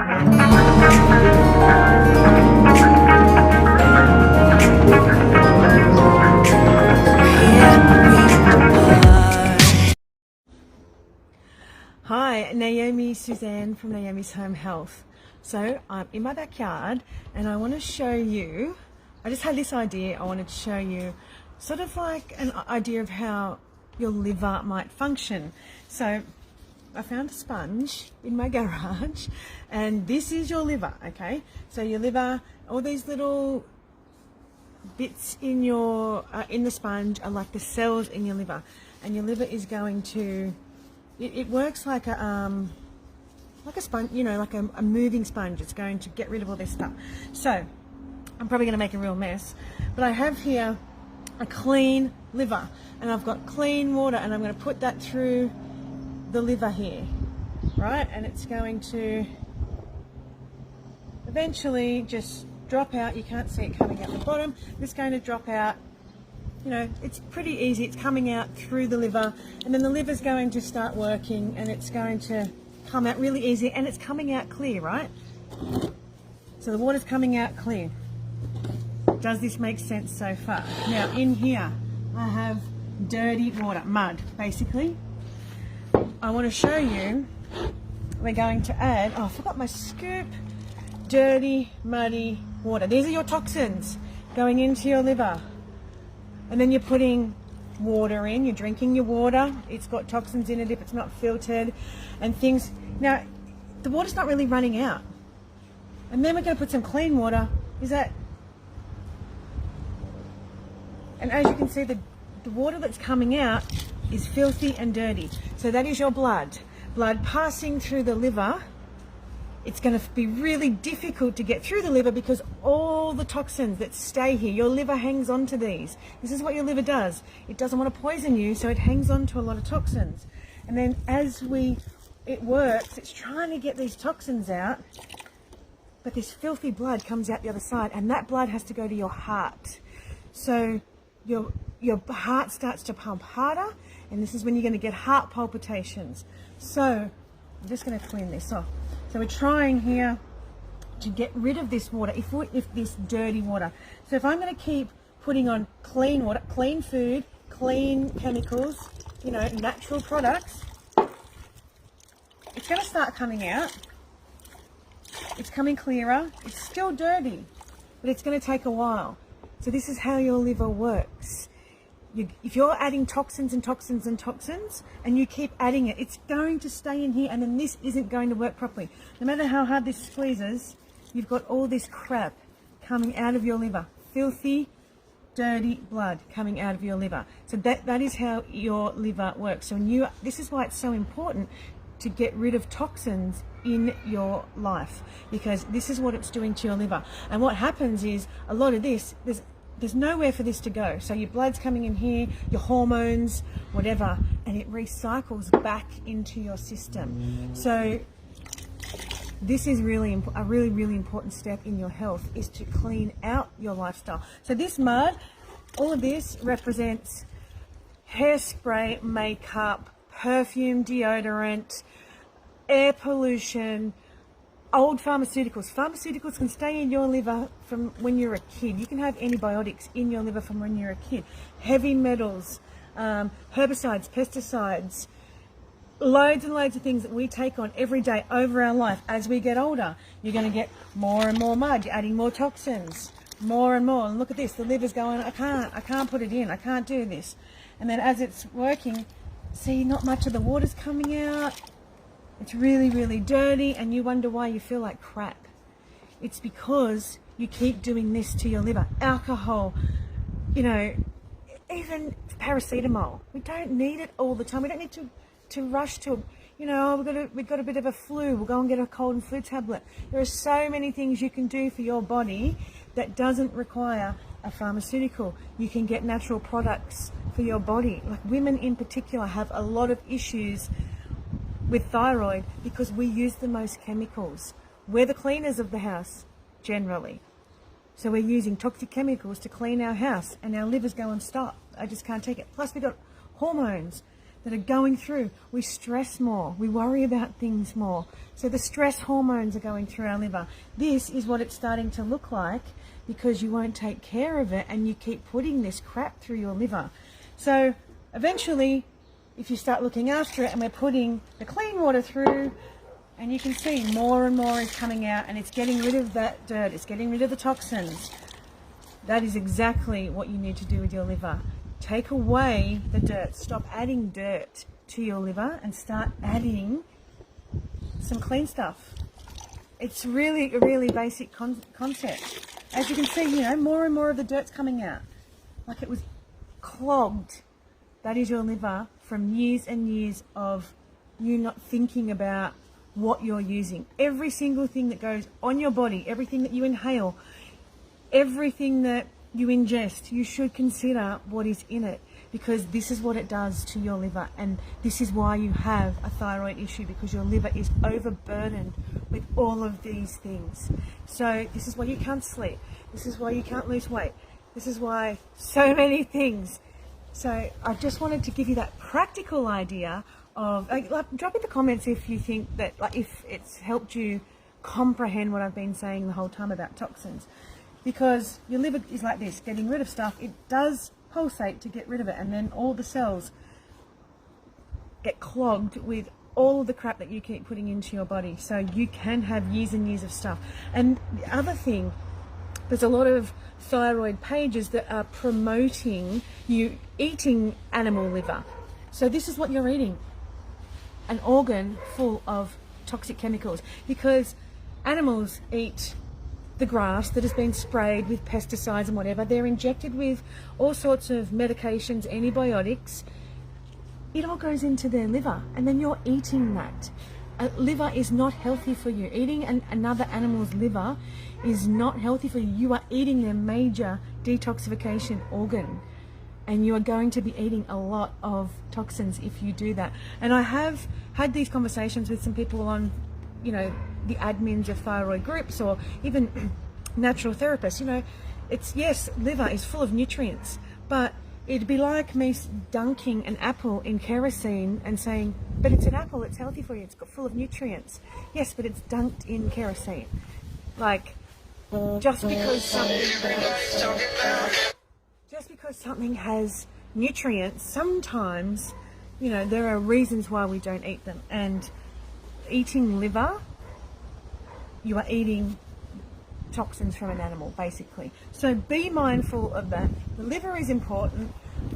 Hi, Naomi Suzanne from Naomi's Home Health. So I'm in my backyard and I want to show you, I just had this idea, I wanted to show you sort of like an idea of how your liver might function. So I found a sponge in my garage and this is your liver, okay? So your liver, all these little bits in your in the sponge are like the cells in your liver, and your liver is going to it works like a sponge, you know, like a moving sponge. It's going to get rid of all this stuff. So I'm probably going to make a real mess, but I have here a clean liver and I've got clean water and I'm going to put that through the liver here, right? And it's going to eventually just drop out. You can't see it coming out the bottom. It's going to drop out. You know, it's pretty easy. It's coming out through the liver, and then the liver's going to start working and it's going to come out really easy, and it's coming out clear, right? So the water's coming out clear. Does this make sense so far? Now in here I have dirty water, mud basically. I want to show you, we're going to add, oh I forgot my scoop, dirty muddy water. These are your toxins going into your liver. And then you're putting water in, you're drinking your water, it's got toxins in it if it's not filtered and things. Now, the water's not really running out. And then we're going to put some clean water. And as you can see, the water that's coming out is filthy and dirty. So that is your blood. Blood passing through the liver. It's going to be really difficult to get through the liver because all the toxins that stay here, your liver hangs on to these. This is what your liver does. It doesn't want to poison you, so it hangs on to a lot of toxins. And then as it works, it's trying to get these toxins out, but this filthy blood comes out the other side, and that blood has to go to your heart. So your heart starts to pump harder, and this is when you're going to get heart palpitations. So I'm just going to clean this off. So we're trying here to get rid of this water, if this dirty water. So if I'm going to keep putting on clean water, clean food, clean chemicals, you know, natural products, it's going to start coming out. It's coming clearer. It's still dirty, but it's going to take a while. So this is how your liver works. If you're adding toxins and toxins and toxins and you keep adding it, it's going to stay in here, and then this isn't going to work properly. No matter how hard this squeezes, you've got all this crap coming out of your liver. Filthy, dirty blood coming out of your liver. So that is how your liver works. So this is why it's so important to get rid of toxins in your life, because this is what it's doing to your liver. And what happens is a lot of this, there's nowhere for this to go. So your blood's coming in here, your hormones, whatever, and it recycles back into your system. So this is really a really important step in your health, is to clean out your lifestyle. So this mud, all of this represents hairspray, makeup, perfume, deodorant, air pollution, old pharmaceuticals. Pharmaceuticals can stay in your liver from when you're a kid. You can have antibiotics in your liver from when you're a kid. Heavy metals, herbicides, pesticides, loads and loads of things that we take on every day over our life. As we get older, you're going to get more and more mud. You're adding more toxins, more and more. And look at this, the liver's going, I can't put it in, I can't do this. And then as it's working, see, not much of the water's coming out. It's really dirty, and you wonder why you feel like crap. It's because you keep doing this to your liver. Alcohol, you know, even paracetamol. We don't need it all the time. We don't need to rush to, you know, we've got a bit of a flu, we'll go and get a cold and flu tablet. There are so many things you can do for your body that doesn't require a pharmaceutical. You can get natural products for your body. Like women in particular have a lot of issues with thyroid because we use the most chemicals. We're the cleaners of the house, generally. So we're using toxic chemicals to clean our house, and our livers go and stop. I just can't take it. Plus we've got hormones that are going through. We stress more, we worry about things more. So the stress hormones are going through our liver. This is what it's starting to look like because you won't take care of it and you keep putting this crap through your liver. So eventually, if you start looking after it, and we're putting the clean water through, and you can see more and more is coming out, and it's getting rid of that dirt, it's getting rid of the toxins. That is exactly what you need to do with your liver. Take away the dirt. Stop adding dirt to your liver and start adding some clean stuff. It's really a really basic concept. As you can see, you know, more and more of the dirt's coming out. Like it was clogged. That is your liver from years and years of you not thinking about what you're using. Every single thing that goes on your body, everything that you inhale, everything that you ingest, you should consider what is in it, because this is what it does to your liver, and this is why you have a thyroid issue, because your liver is overburdened with all of these things. So this is why you can't sleep, this is why you can't lose weight, this is why so many things. So I just wanted to give you that practical idea of, drop in the comments if you think that, like, if it's helped you comprehend what I've been saying the whole time about toxins. Because your liver is like this, getting rid of stuff. It does pulsate to get rid of it, and then all the cells get clogged with all of the crap that you keep putting into your body. So you can have years and years of stuff. And the other thing, there's a lot of thyroid pages that are promoting you eating animal liver. So this is what you're eating, an organ full of toxic chemicals, because animals eat the grass that has been sprayed with pesticides and whatever. They're injected with all sorts of medications, antibiotics. It all goes into their liver, and then you're eating that. Liver is not healthy for you. Eating another animal's liver is not healthy for you. You are eating their major detoxification organ, and you are going to be eating a lot of toxins if you do that. And I have had these conversations with some people on, you know, the admins of thyroid groups, or even natural therapists. You know, it's, yes, liver is full of nutrients, but it'd be like me dunking an apple in kerosene and saying, but it's an apple, it's healthy for you, it's got full of nutrients. Yes, but it's dunked in kerosene. Like, just because something has nutrients, sometimes, you know, there are reasons why we don't eat them. And eating liver, you are eating toxins from an animal, basically. So be mindful of that. The liver is important.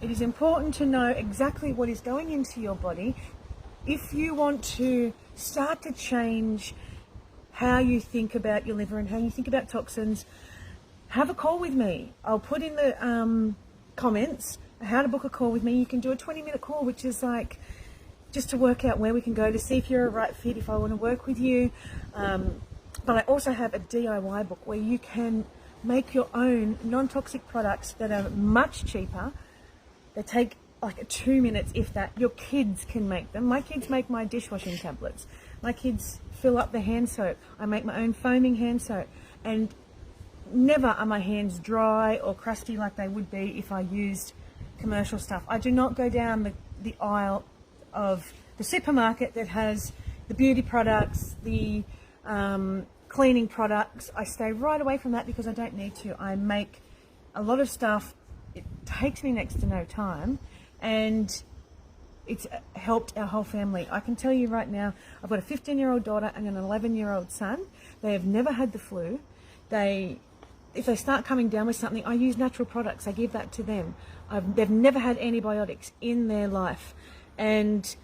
It is important to know exactly what is going into your body. If you want to start to change how you think about your liver and how you think about toxins, have a call with me. I'll put in the comments how to book a call with me. You can do a 20-minute call, which is like just to work out where we can go to see if you're a right fit, if I want to work with you. But I also have a DIY book where you can make your own non-toxic products that are much cheaper. They take like 2 minutes, if that. Your kids can make them. My kids make my dishwashing tablets. My kids fill up the hand soap. I make my own foaming hand soap. And never are my hands dry or crusty like they would be if I used commercial stuff. I do not go down the aisle of the supermarket that has the beauty products, the cleaning products. I stay right away from that because I don't need to. I make a lot of stuff. It takes me next to no time, and it's helped our whole family. I can tell you right now, I've got a 15-year-old daughter and an 11-year-old son. They have never had the flu. If they start coming down with something, I use natural products. I give that to them. They've never had antibiotics in their life, and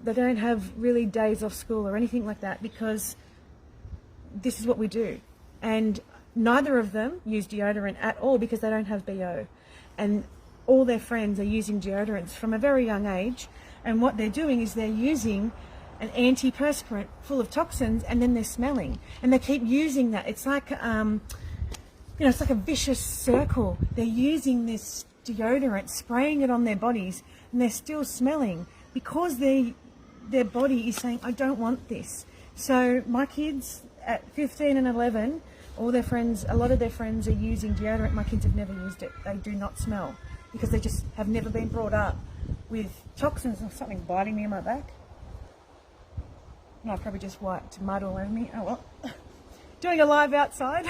they don't have really days off school or anything like that because this is what we do. And neither of them use deodorant at all because they don't have BO. And all their friends are using deodorants from a very young age. And what they're doing is they're using an antiperspirant full of toxins, and then they're smelling. And they keep using that. It's like, it's like a vicious circle. They're using this deodorant, spraying it on their bodies, and they're still smelling because their body is saying, I don't want this. So my kids at 15 and 11, a lot of their friends are using deodorant. My kids have never used it. They do not smell. because they just have never been brought up with toxins or something biting me in my back. No, I probably just wiped mud all over me. Oh well. Doing a live outside.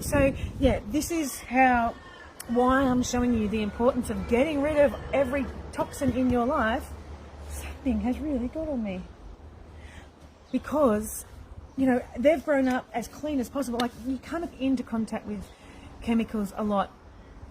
So yeah, this is why I'm showing you the importance of getting rid of every toxin in your life. Something has really got on me. Because, you know, they've grown up as clean as possible. Like, you come into contact with chemicals a lot,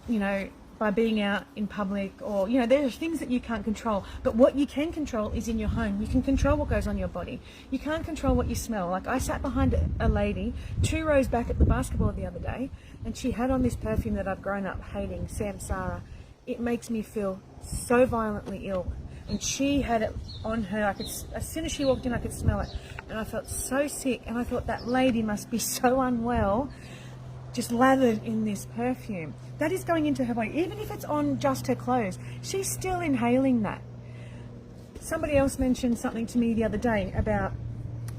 you know, by being out in public, or, you know, there are things that you can't control. But what you can control is in your home. You can control what goes on your body. You can't control what you smell. Like, I sat behind a lady 2 rows back at the basketball the other day, and she had on this perfume that I've grown up hating, Samsara. It makes me feel so violently ill. And she had it on her. As soon as she walked in, I could smell it. And I felt so sick. And I thought, that lady must be so unwell, just lathered in this perfume. That is going into her body. Even if it's on just her clothes, she's still inhaling that. Somebody else mentioned something to me the other day about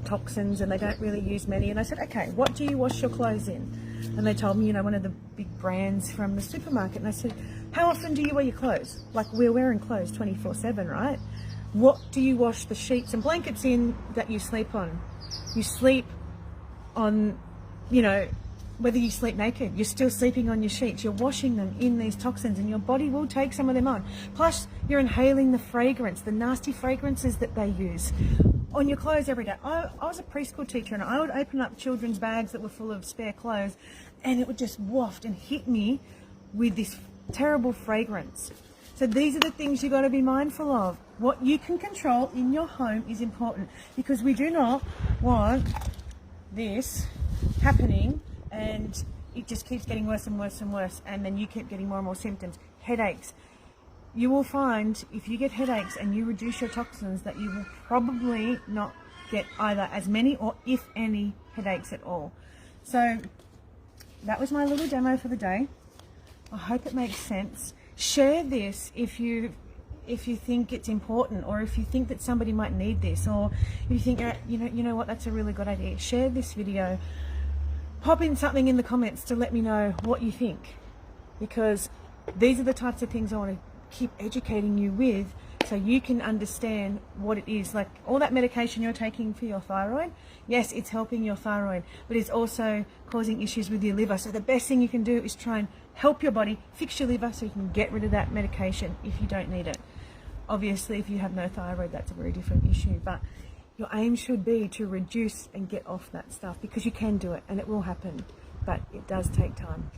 toxins, and they don't really use many. And I said, okay, what do you wash your clothes in? And they told me, you know, one of the big brands from the supermarket. And I said, how often do you wear your clothes? Like, we're wearing clothes 24/7, right? What do you wash the sheets and blankets in that you sleep on? You sleep on, you know, whether you sleep naked, you're still sleeping on your sheets. You're washing them in these toxins, and your body will take some of them on. Plus, you're inhaling the fragrance, the nasty fragrances that they use on your clothes every day. I was a preschool teacher, and I would open up children's bags that were full of spare clothes, and it would just waft and hit me with this terrible fragrance. So these are the things you've got to be mindful of. What you can control in your home is important, because we do not want this happening and it just keeps getting worse and worse and worse, and then you keep getting more and more symptoms. Headaches. You will find, if you get headaches and you reduce your toxins, that you will probably not get either as many or, if any, headaches at all. So that was my little demo for the day. I hope it makes sense. Share this if you think it's important, or if you think that somebody might need this, or if you think, you know what, that's a really good idea. Share this video. Pop in something in the comments to let me know what you think, because these are the types of things I want to keep educating you with, so you can understand what it is. Like, all that medication you're taking for your thyroid, yes, it's helping your thyroid, but it's also causing issues with your liver. So the best thing you can do is try and help your body fix your liver, so you can get rid of that medication if you don't need it. Obviously, if you have no thyroid, that's a very different issue, but your aim should be to reduce and get off that stuff, because you can do it and it will happen, but it does take time.